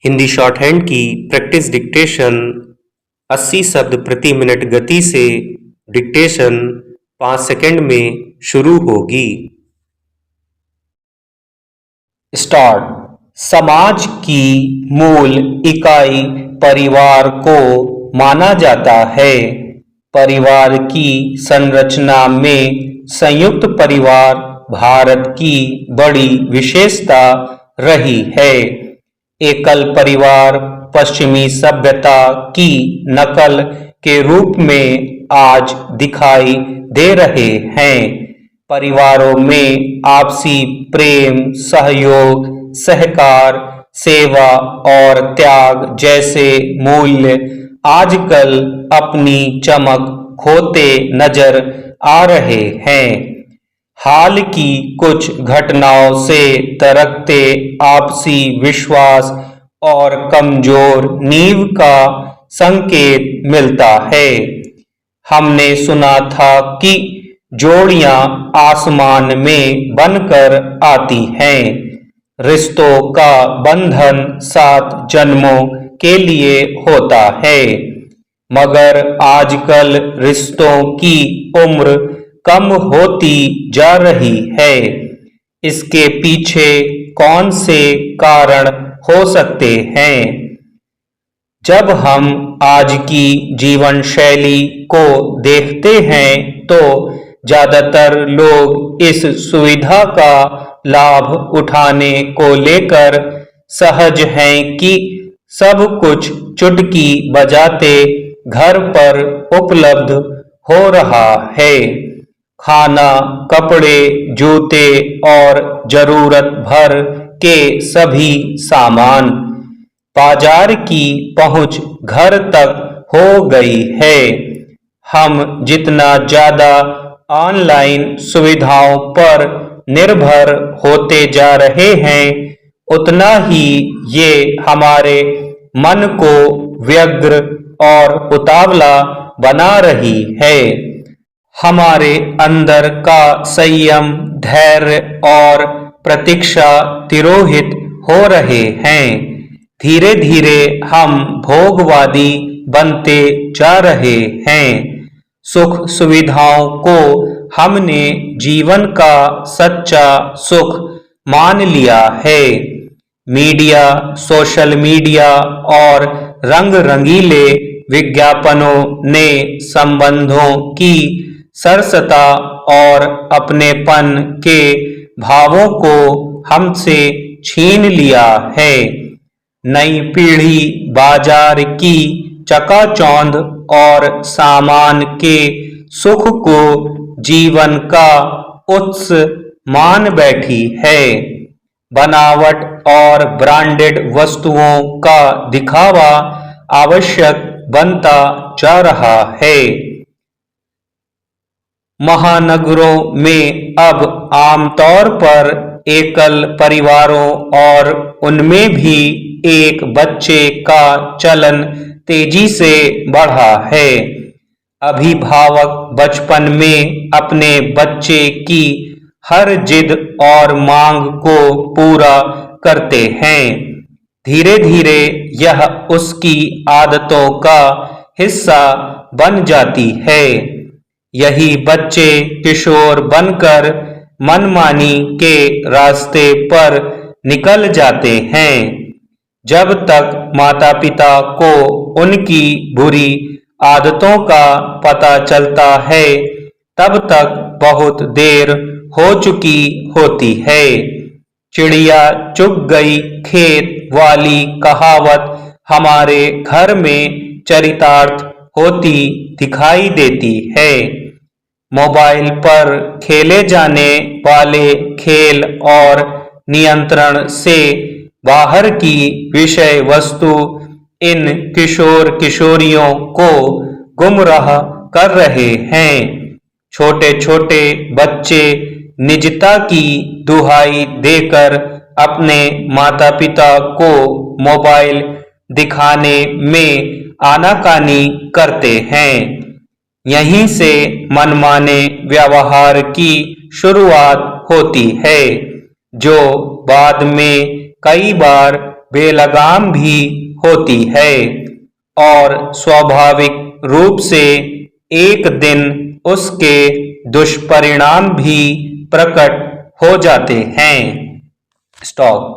Hindi short hand की practice dictation 80 शब्द प्रति मिनट गति से डिक्टेशन 5 सेकंड में शुरू होगी। स्टार्ट। समाज की मूल इकाई परिवार को माना जाता है। परिवार की संरचना में संयुक्त परिवार भारत की बड़ी विशेषता रही है। एकल परिवार पश्चिमी सभ्यता की नकल के रूप में आज दिखाई दे रहे हैं। परिवारों में आपसी प्रेम, सहयोग, सहकार, सेवा और त्याग जैसे मूल्य आजकल अपनी चमक खोते नजर आ रहे हैं। हाल की कुछ घटनाओं से दरकते आपसी विश्वास और कमजोर नींव का संकेत मिलता है। हमने सुना था कि जोड़ियां आसमान में बनकर आती हैं। रिश्तों का बंधन 7 जन्मों के लिए होता है, मगर आजकल रिश्तों की उम्र कम होती जा रही है। इसके पीछे कौन से कारण हो सकते हैं? जब हम आज की जीवन शैली को देखते हैं तो ज्यादातर लोग इस सुविधा का लाभ उठाने को लेकर सहज हैं कि सब कुछ चुटकी बजाते घर पर उपलब्ध हो रहा है। खाना, कपड़े, जूते और जरूरत भर के सभी सामान, बाजार की पहुंच घर तक हो गई है। हम जितना ज्यादा ऑनलाइन सुविधाओं पर निर्भर होते जा रहे हैं, उतना ही ये हमारे मन को व्यग्र और उतावला बना रही है। हमारे अंदर का संयम, धैर्य और प्रतीक्षा तिरोहित हो रहे हैं। धीरे धीरे हम भोगवादी बनते जा रहे हैं। सुख सुविधाओं को हमने जीवन का सच्चा सुख मान लिया है। मीडिया, सोशल मीडिया और रंग रंगीले विज्ञापनों ने संबंधों की सरसता और अपनेपन के भावों को हमसे छीन लिया है। नई पीढ़ी बाजार की चकाचौंध और सामान के सुख को जीवन का उत्स मान बैठी है। बनावट और ब्रांडेड वस्तुओं का दिखावा आवश्यक बनता जा रहा है। महानगरों में अब आमतौर पर एकल परिवारों और उनमें भी एक बच्चे का चलन तेजी से बढ़ा है। अभिभावक बचपन में अपने बच्चे की हर जिद और मांग को पूरा करते हैं। धीरे धीरे यह उसकी आदतों का हिस्सा बन जाती है। यही बच्चे किशोर बनकर मनमानी के रास्ते पर निकल जाते हैं। जब तक माता पिता को उनकी बुरी आदतों का पता चलता है, तब तक बहुत देर हो चुकी होती है। चिड़िया चुग गई खेत वाली कहावत हमारे घर में चरितार्थ होती दिखाई देती है। मोबाइल पर खेले जाने वाले खेल और नियंत्रण से बाहर की विषय वस्तु इन किशोर किशोरियों को गुमराह कर रहे हैं। छोटे छोटे बच्चे निजता की दुहाई देकर अपने माता पिता को मोबाइल दिखाने में आनाकानी करते हैं। यहीं से मनमाने व्यवहार की शुरुआत होती है, जो बाद में कई बार बेलगाम भी होती है और स्वाभाविक रूप से एक दिन उसके दुष्परिणाम भी प्रकट हो जाते हैं। स्टॉप।